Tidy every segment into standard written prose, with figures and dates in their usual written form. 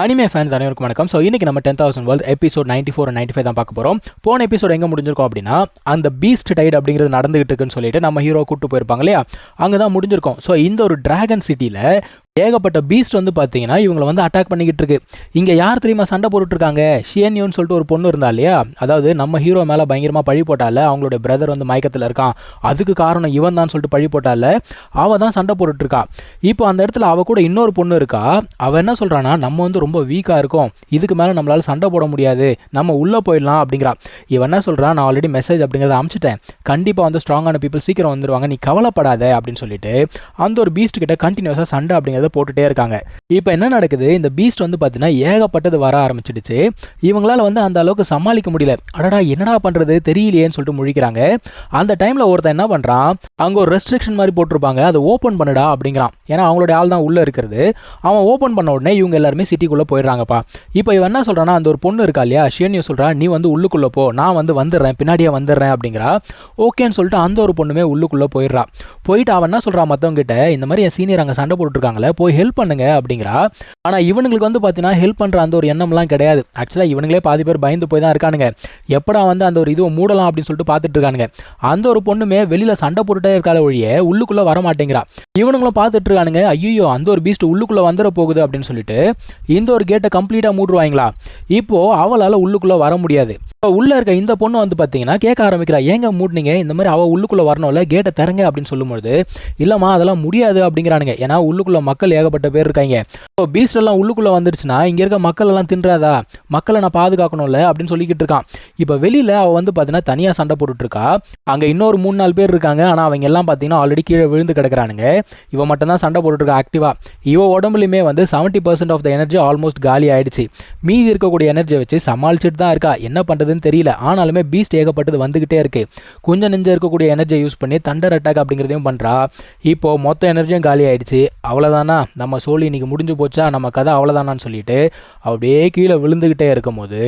Anime fans அனைவருக்கும் வணக்கம். So இன்றைக்கி நம்ம 10,000 வேர்ல்ட் எபிசோட் 94 and 95 தான் பார்க்க போகிறோம். போன எபிசோட் எங்கே முடிஞ்சிருக்கோம் அப்படின்னா, அந்த பீஸ்ட் டைட் அப்படிங்கிறது நடந்துகிட்டு இருக்குன்னு சொல்லிட்டு நம்ம ஹீரோ கூப்பிட்டு போயிருப்பாங்க இல்லையா, அங்கே தான் முடிஞ்சிருக்கோம். ஸோ இந்த ஒரு டிராகன் சிட்டியில் ஏகப்பட்ட பீஸ்ட் வந்து பார்த்தீங்கன்னா இவங்களை வந்து அட்டாக் பண்ணிக்கிட்டு இருக்கு. இங்கே யார் தெரியுமா சண்டை போட்டுட்ருக்காங்க? ஷியன்யூன்னு சொல்லிட்டு ஒரு பொண்ணு இருந்தா இல்லையா, அதாவது நம்ம ஹீரோ மேலே பயங்கரமாக பழி போட்டால, அவங்களோட பிரதர் வந்து மயக்கத்தில் இருக்கான், அதுக்கு காரணம் இவன் தான் சொல்லிட்டு பழி போட்டால, அவள் தான் சண்டை போட்டுட்ருக்கா. இப்போ அந்த இடத்துல அவள் கூட இன்னொரு பொண்ணு இருக்கா. அவள் என்ன சொல்கிறான்னா, நம்ம வந்து ரொம்ப வீக்காக இருக்கோம், இதுக்கு மேலே நம்மளால் சண்டை போட முடியாது, நம்ம உள்ளே போயிடலாம் அப்படிங்கிறா. இவன் என்ன சொல்கிறான், நான் ஆல்ரெடி மெசேஜ் அப்படிங்கிறத அனுப்பிச்சிட்டேன், கண்டிப்பாக வந்து ஸ்ட்ராங்கான பீப்புள் சீக்கிரம் வந்துடுவாங்க, நீ கவலைப்படாத அப்படின்னு சொல்லிட்டு அந்த ஒரு பீஸ்ட் கிட்ட கண்டினியூஸாக சண்டை அப்படிங்கிறத போட்டுட்டே இருக்காங்க. இப்போ என்ன நடக்குது, இந்த பீஸ்ட் வந்து பார்த்தீங்கன்னா ஏகப்பட்டது வர ஆரம்பிச்சிடுச்சு. இவங்களால வந்து அந்த அளவுக்கு சமாளிக்க முடியல. அடடா என்னடா பண்ணுறது தெரியலையேன்னு சொல்லிட்டு முழிக்கிறாங்க. அந்த டைமில் ஒருத்தன் என்ன பண்ணுறான், அங்கே ஒரு ரெஸ்ட்ரிக்ஷன் மாதிரி போட்டிருப்பாங்க, அதை ஓப்பன் பண்ணுடா அப்படிங்கிறான். ஏன்னா அவங்களுடைய ஆள் தான் உள்ளே இருக்கிறது. அவன் ஓப்பன் பண்ண உடனே இவங்க எல்லாருமே சிட்டிக்குள்ளே போயிடுறாங்கப்பா. இப்போ இவன் என்ன சொல்கிறான்னா, அந்த ஒரு பொண்ணு இருக்கா இல்லையா ஷியன்யூ சொல்கிறா, நீ வந்து உள்ளுக்குள்ளே போ, நான் வந்து வந்துடுறேன், பின்னாடியே வந்துடுறேன் அப்படிங்கிறா. ஓகேன்னு சொல்லிட்டு அந்த ஒரு பொண்ணுமே உள்ளுக்குள்ளே போயிடுறா. போயிட்டு அவன் என்ன சொல்கிறான் மற்றவங்க கிட்ட, இந்த மாதிரி என் சீனியர் அங்கே சண்டை போட்டுருக்காங்களே, போய் ஹெல்ப் பண்ணுங்க அப்படிங்கிறா. ஆனால் இவனுங்களுக்கு வந்து பார்த்தீங்கன்னா ஹெல்ப் பண்ணுற அந்த ஒரு எண்ணம்லாம் கிடையாது. ஆக்சுவலாக இவனுங்களே பாதி பேர் பயந்து போய் தான் இருக்கானுங்க. எப்படா வந்து அந்த ஒரு இதுவை மூடலாம் அப்படின்னு சொல்லிட்டு பார்த்துட்டு இருக்கானுங்க. அந்த ஒரு பொண்ணுமே வெளியில் சண்டை போட்டுட்டே இருக்காத ஒழிய உள்ளுக்குள்ளே வர மாட்டேங்கிறா. இவனுங்களும் பார்த்துட்டு இருக்கானுங்க, ஐயோ அந்த ஒரு பீஸ்ட் உள்ளுக்குள்ளே வந்துட போகுது அப்படின்னு சொல்லிட்டு இந்த ஒரு கேட்டை கம்ப்ளீட்டாக மூடுவாங்களா. இப்போது அவளால் உள்ளுக்குள்ளே வர முடியாது. இப்போ உள்ளே இருக்க இந்த பொண்ணு வந்து பார்த்தீங்கன்னா கேட்க ஆரம்பிக்கிறா, ஏங்க மூடினீங்க, இந்த மாதிரி அவள் உள்ளுக்குள்ளே வரணும்ல, கேட்டை திறங்க அப்படின்னு சொல்லும்போது, இல்லைம்மா அதெல்லாம் முடியாது அப்படிங்கிறானுங்க. ஏன்னா உள்ளுக்குள்ளே மக்கள் ஏகப்பட்ட பேர் இருக்காங்க. இப்போ பீஸ்ட் எல்லாம் உள்ளுக்குள்ளே வந்துடுச்சுன்னா இங்கே இருக்க மக்கள் எல்லாம் தின்றாதா, மக்களை நான் பாதுகாக்கணும்ல அப்படின்னு சொல்லிக்கிட்டு இருக்கான். இப்போ வெளியில் அவள் வந்து பார்த்தீங்கன்னா தனியாக சண்டை போட்டுட்ருக்கா. அங்கே இன்னொரு 3-4 பேர் இருக்காங்க. ஆனால் அவங்க எல்லாம் பார்த்தீங்கன்னா ஆல்ரெடி கீழே விழுந்து கிடக்குறானுங்க. இவன் மட்டும் தான் சண்டை போட்டுட்ருக்கா ஆக்டிவாக. இவன் உடம்புலையுமே வந்து 70% ஆஃப் த எனர்ஜி ஆல்மோஸ்ட் காலி ஆயிடுச்சு. மீதி இருக்கக்கூடிய எனர்ஜியை வச்சு சமாளிச்சுட்டு தான் இருக்கா. என்ன பண்ணுறதுன்னு தெரியல. ஆனாலுமே பீஸ்ட் ஏகப்பட்டது வந்துகிட்டே இருக்கு. கொஞ்சம் நெஞ்சம் இருக்கக்கூடிய எனர்ஜியை யூஸ் பண்ணி தண்டர் அட்டாக் அப்படிங்கிறதையும் பண்ணுறா. இப்போ மொத்த எனர்ஜியும் காலி ஆயிடுச்சு. அவ்வளோதானா, நம்ம சோழி இன்னைக்கு முடிஞ்சு போச்சா, நம்ம கதை அவ்வளோதானான்னு சொல்லிட்டு அப்படியே கீழே விழுந்துக்கிட்டே இருக்கும்போது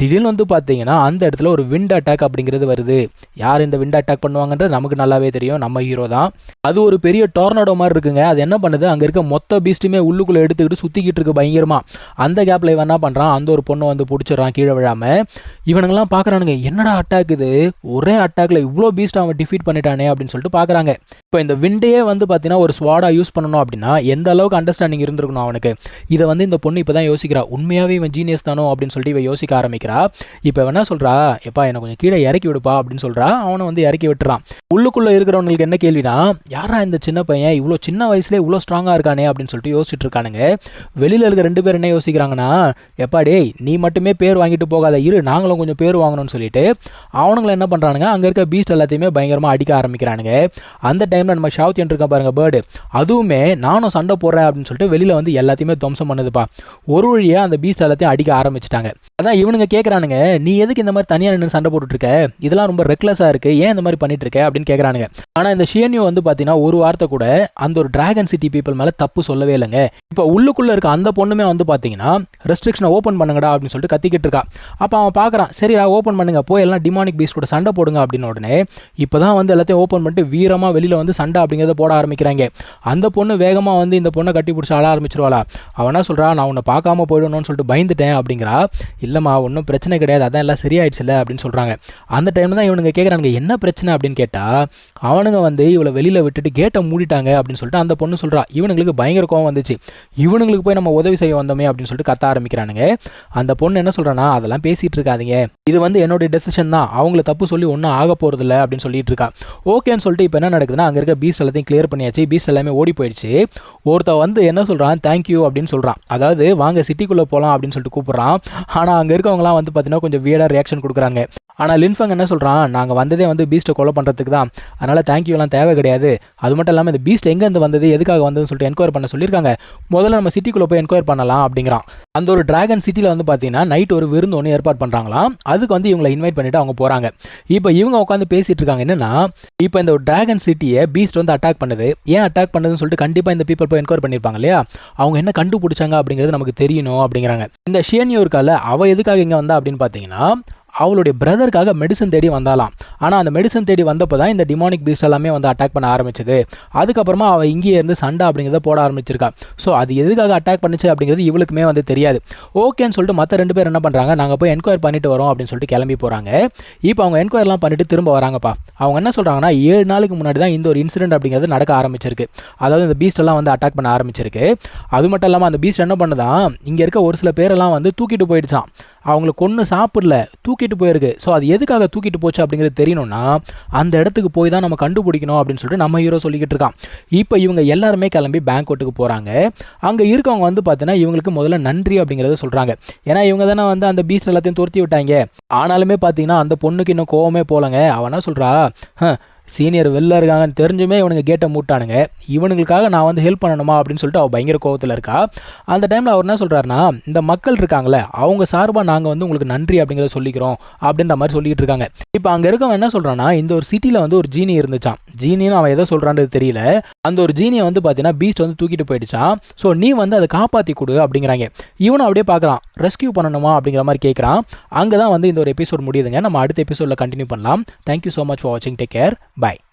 திடீர்னு வந்து பார்த்தீங்கன்னா அந்த இடத்துல ஒரு விண்ட் அட்டாக் அப்படிங்கிறது வருது. யார் இந்த விண்ட் அட்டாக் பண்ணுவாங்கன்றது நமக்கு நல்லாவே தெரியும், நம்ம ஹீரோ தான். அது ஒரு பெரிய டோர்னடோ மாதிரி இருக்குங்க. அது என்ன பண்ணுது, அங்கே இருக்க மொத்த பீஸ்ட்டுமே உள்ளுக்குள்ளே எடுத்துக்கிட்டு சுற்றிக்கிட்டு இருக்கு பயங்கரமா. அந்த கேப்பில் இவன் என்ன பண்ணுறான், அந்த ஒரு பொண்ணை வந்து பிடிச்சிடறான் கீழே விழாமல். இவனுங்கெல்லாம் பார்க்குறானுங்க, என்னடா அட்டாக் இது, ஒரே அட்டாக்ல இவ்வளோ பீஸ்ட் அவன் டிஃபீட் பண்ணிட்டானே அப்படின்னு சொல்லிட்டு பார்க்குறாங்க. இப்போ இந்த விண்டையே வந்து பார்த்தீங்கன்னா ஒரு ஸ்வாடாக யூஸ் பண்ணணும் அப்படின்னா எந்த அளவுக்கு அண்டர்ஸ்டாண்டிங் இருந்திருக்கணும் அவனுக்கு. இதை வந்து இந்த பொண்ணு இப்போ தான் யோசிக்கிறா, உண்மையாகவே இவன் ஜீனியஸ் தானோ அப்படின்னு சொல்லிட்டு இவன் யோசிக்க ஆரம்பிக்கிறா. இப்போ என்ன சொல்கிறா, எப்பா என்னை கொஞ்சம் கீழே இறக்கி விடுப்பா அப்படின்னு சொல்கிறா. அவனை வந்து இறக்கி விட்டுறான். உள்ளுக்குள்ளே இருக்கிறவங்களுக்கு என்ன கேள்வினா, யாரா இந்த சின்ன பையன் இவ்வளோ சின்ன வயசுலேயே இவ்வளோ ஸ்ட்ராங்காக இருக்கானே அப்படின்னு சொல்லிட்டு யோசிச்சுட்டு இருக்கானுங்க. வெளியில் இருக்க 2 பேர் என்ன யோசிக்கிறாங்கன்னா, எப்பா டேய் நீ மட்டுமே பேர் வாங்கிட்டு போகாத, இரு நாங்களும் கொஞ்சம் பேர் வாங்கணும்னு சொல்லிட்டு அவனுங்களை என்ன பண்ணுறானுங்க, அங்கே இருக்க பீஸ்ட் எல்லாத்தையுமே பயங்கரமாக அடிக்க ஆரம்பிக்கிறானுங்க. அந்த டைமில் நம்ம ஷாவுத்தியன் இருக்க பாருங்க பேர்டு, அதுவுமே நானும் சண்டை போடுறேன் அப்படின்னு சொல்லிட்டு வெளியில் வந்து எல்லாத்தையுமே துவம்சம் பண்ணுதுப்பா. ஒரு வழியாக அந்த பீஸ்ட் எல்லாத்தையும் அடிக்க ஆரம்பிச்சிட்டாங்க. அதான் இவனுங்க கேட்குறானுங்க, நீ எதுக்கு இந்த மாதிரி தனியாக நின்று சண்டை போட்டுட்ருக்க, இதெல்லாம் ரொம்ப ரெக்லஸாக இருக்குது, ஏன் இந்த மாதிரி பண்ணிட்டு இருக்க அப்படின்னு கேட்குறானுங்க. ஆனால் இந்த ஷியன்யூ வந்து பார்த்தீங்கன்னா ஒரு வார்த்தை கூட அந்த ஒரு டிராகன் சிட்டி பீப்புள் மேலே தப்பு சொல்லவே இல்லைங்க. இப்போ உள்ளுக்குள்ளே இருக்க அந்த பொண்ணுமே வந்து பார்த்தீங்கன்னா ரெஸ்ட்ரிக்ஷனை ஓப்பன் பண்ணுங்கடா அப்படின்னு சொல்லிட்டு கத்திக்கிட்டு இருக்கா. அப்போ அவன் பார்க்குறான், சரிடா ஓப்பன் பண்ணுங்க, போய் எல்லாம் டிமானிக் பீஸ்ட் கூட சண்டை போடுங்க அப்படின்னு உடனே இப்போ தான் வந்து எல்லாத்தையும் ஓப்பன் பண்ணிட்டு வீரமாக வெளியில் வந்து சண்டை அப்படிங்கிறத போட ஆரம்பிக்கிறாங்க. அந்த பொண்ணு வேகமாக வந்து இந்த பொண்ணை கட்டி பிடிச்சி அழ ஆரம்பிச்சிருவாளா. அவனா சொல்கிறா, நான் உன்னை பார்க்காம போயிடணும்னு சொல்லிட்டு பயந்துட்டேன் அப்படிங்கிறா. இல்லைம்மா ஒன்றும் பிரச்சனை கிடையாது, அதான் எல்லாம் சரியாயிடுச்சுல அப்படின்னு சொல்கிறாங்க. அந்த டைமில் தான் இவனுங்க கேட்குறானுங்க, என்ன பிரச்சனை அப்படின்னு கேட்டால் அவனுங்க வந்து இவளை வெளியில் விட்டுட்டு கேட்டை மூடிட்டாங்க அப்படின்னு சொல்லிட்டு அந்த பொண்ணு சொல்கிறா. இவனுங்களுக்கு பயங்கர கோவம் வந்துச்சு, இவனுங்களுக்கு போய் நம்ம உதவி செய்ய வந்தோமே அப்படின்னு சொல்லிட்டு கத்த ஆரம்பிக்கிறானுங்க. அந்த பொண்ணு என்ன சொல்கிறான்னா, அதெல்லாம் பேசிகிட்டு இருக்காதீங்க, இது வந்து என்னோட டெசிஷன் தான், அவங்கள தப்பு சொல்லி ஒன்றும் ஆக போகிறதில்ல அப்படின்னு சொல்லிட்டு இருக்கா. ஓகேன்னு சொல்லிட்டு இப்போ என்ன நடக்குதுன்னா, அங்கே இருக்க பீஸ்ட் எல்லாத்தையும் கிளியர் பண்ணியாச்சு, பீஸ்ட் எல்லாமே ஓடி போயிடுச்சு. ஒருத்த வந்து என்ன சொல்கிறான், தேங்க்யூ அப்படின்னு சொல்கிறான். அதாவது வாங்க சிட்டிக்குள்ளே போகலாம் அப்படின்னு சொல்லிட்டு கூப்பிட்றான். ஆனால் அங்கே இருக்கவங்களாம் வந்து பார்த்தீங்கன்னா கொஞ்சம் வியர்டாக ரியாக்ஷன் கொடுக்குறாங்க. ஆனால் லின்ஃபங் என்ன சொல்கிறான், நாங்கள் வந்ததே வந்து பீஸ்ட்டை கொலை பண்ணுறதுக்கு தான், அதனால் தேங்க்யூலாம் தேவை கிடையாது, அது மட்டும் இல்லாமல் இந்த பீஸ்ட் எங்கேருந்து வந்தது எதுக்காக வந்ததுன்னு சொல்லிட்டு என்கொயர் பண்ண சொல்லியிருக்காங்க, முதல்ல நம்ம சிட்டிக்குள்ளே போய் என்கொயர் பண்ணலாம் அப்படிங்கிறான். அந்த ஒரு டிராகன் சிட்டியில் வந்து பார்த்தீங்கன்னா நைட் ஒரு விருந்து ஒன்று ஏற்பாடு பண்ணுறாங்களாம். அதுக்கு வந்து இவங்களை இன்வைட் பண்ணிவிட்டு அவங்க போகிறாங்க. இப்போ இவங்க உட்காந்து பேசிகிட்டு இருக்காங்க. என்னென்னா, இப்போ இந்த ஒரு டிராகன் சிட்டியை பீஸ்ட் வந்து அட்டாக் பண்ணுது, ஏன் அட்டாக் பண்ணுதுன்னு சொல்லிட்டு கண்டிப்பாக இந்த பீப்பிள் போய் என்கொயர் பண்ணியிருப்பாங்க இல்லையா, அவங்க என்ன கண்டுபிடிச்சாங்க அப்படிங்கிறது நமக்கு தெரியணும் அப்படிங்கிறாங்க. இந்த ஷியன்யூ இருக்கால, அவள் எதுக்காக இங்கே வந்தா அப்படின்னு பார்த்தீங்கன்னா, அவளுடைய பிரதருக்காக மெடிசன் தேடி வந்தாலாம். ஆனால் அந்த மெடிசன் தேடி வந்தப்போ தான் இந்த டிமானிக் பீஸ்ட் எல்லாமே வந்து அட்டாக் பண்ண ஆரம்பிச்சது. அதுக்கப்புறமா அவள் இங்கேயே இருந்து சண்டை அப்படிங்கிறத போட ஆரம்பிச்சிருக்கா. ஸோ அது எதுக்காக அட்டாக் பண்ணிச்சு அப்படிங்கிறது இவளுக்குமே வந்து தெரியாது. ஓகேன்னு சொல்லிட்டு மற்ற 2 பேர் என்ன பண்ணுறாங்க, நாங்கள் போய் என்கொயர் பண்ணிட்டு வரோம் அப்படின்னு சொல்லிட்டு கிளம்பி போகிறாங்க. இப்போ அவங்க என்கொயர்லாம் பண்ணிட்டு திரும்ப வராங்கப்பா. அவங்க என்ன சொல்கிறாங்கன்னா 7 நாளுக்கு முன்னாடி தான் இந்த ஒரு இன்சிடென்ட் அப்படிங்கிறது நடக்க ஆரம்பிச்சிருக்கு. அதாவது இந்த பீஸ்ட் எல்லாம் வந்து அட்டாக் பண்ண ஆரம்பிச்சிருக்கு. அது மட்டும் இல்லாமல் அந்த பீஸ்ட் என்ன பண்ணுதான், இங்கே இருக்க ஒரு சில பேரெல்லாம் வந்து தூக்கிட்டு போயிடுச்சான். அவங்களை கொன்று சாப்பிடல, தூக்கிட்டு போயிருக்கு. ஸோ அது எதுக்காக தூக்கிட்டு போச்சு அப்படிங்கிறது தெரியணும்னா அந்த இடத்துக்கு போய் தான் நம்ம கண்டுபிடிக்கணும் அப்படின்னு சொல்லிட்டு நம்ம ஹீரோ சொல்லிக்கிட்டு இருக்கான். இப்போ இவங்க எல்லாருமே கிளம்பி பேங்க்வுட்டுக்கு போகிறாங்க. அங்கே இருக்கவங்க வந்து பார்த்தீங்கன்னா இவங்களுக்கு முதல்ல நன்றி அப்படிங்கிறத சொல்கிறாங்க. ஏன்னா இவங்க தானே வந்து அந்த பீஸ்ட் எல்லாத்தையும் துரத்தி விட்டாங்க. ஆனாலுமே பார்த்தீங்கன்னா அந்த பொண்ணுக்கு இன்னும் கோவமே போலங்க. அவனா சொல்கிறா, சீனியர் வெளில இருக்காங்கன்னு தெரிஞ்சுமே இவனுங்க கேட்டை மூட்டானுங்க, இவனுங்களுக்காக நான் வந்து ஹெல்ப் பண்ணணுமா அப்படின்னு சொல்லிட்டு அவள் பயங்கர கோவத்தில் இருக்கா. அந்த டைமில் அவர் என்ன சொல்கிறாருன்னா, இந்த மக்கள் இருக்காங்களே அவங்க சார்பாக நாங்கள் வந்து உங்களுக்கு நன்றி அப்படிங்கிறத சொல்லிக்கிறோம் அப்படின்ற மாதிரி சொல்லிக்கிட்டு இருக்காங்க. இப்போ அங்கே இருக்கவன் என்ன சொல்கிறான்னா, இந்த ஒரு சிட்டியில் வந்து ஒரு ஜீனி இருந்துச்சான். ஜீனின்னு அவன் எதை சொல்கிறான்றது தெரியல. அந்த ஒரு ஜீனியை வந்து பார்த்தீங்கன்னா பீஸ்ட் வந்து தூக்கிட்டு போயிடுச்சான். ஸோ நீ வந்து அதை காப்பாற்றி கொடு அப்படிங்கிறாங்க. இவனும் அப்படியே பார்க்குறான், ரெஸ்கியூ பண்ணணுமா அப்படிங்கிற மாதிரி கேட்குறான். அங்கே தான் வந்து இந்த ஒரு எபிசோட் முடியுதுங்க. நம்ம அடுத்த எபிசோடில் கண்டினியூ பண்ணலாம். தேங்க்யூ ஸோ மச் ஃபார் வாட்சிங். Take care. Bye.